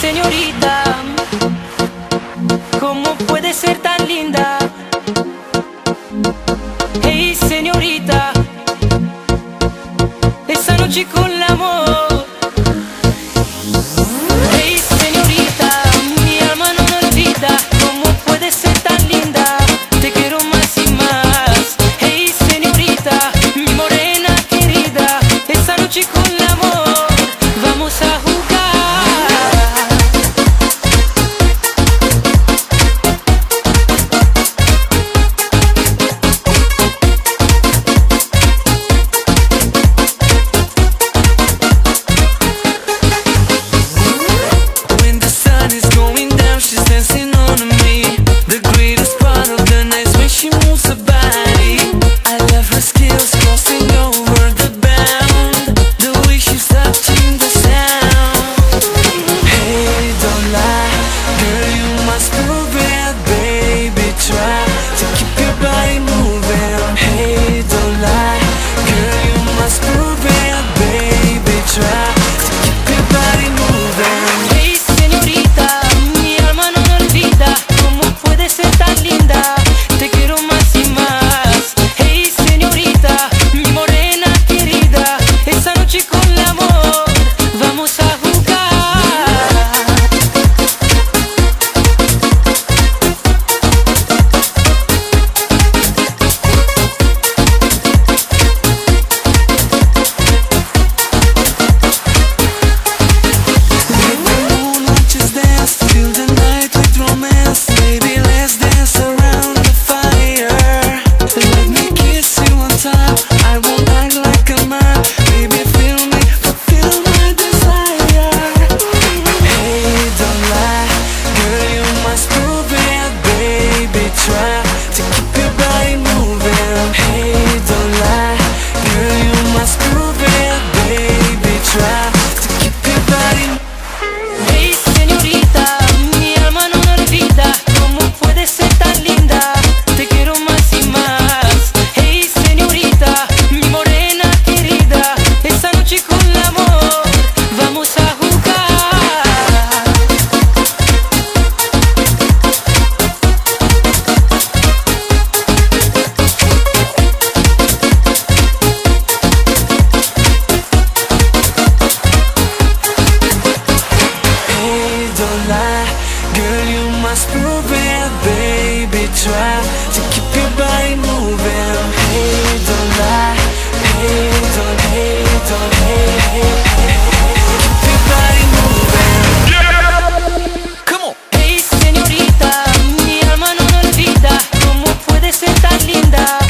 señorita, ¿cómo puede ser tan linda? Hey, señorita, esa noche con el amor. Hey, señorita, mi alma no me olvida. ¿Cómo puede ser tan linda? Te quiero más y más. Hey, señorita, mi morena querida, esa noche con el amor vamos a jugar. Girl, you must prove it, baby, try to keep your body moving. Hey, don't lie, hey, don't, hey, don't, hey, hey, hey, hey. Keep your body moving. Yeah. Come on. Hey, señorita, mi alma no me olvida. ¿Cómo puede ser tan linda?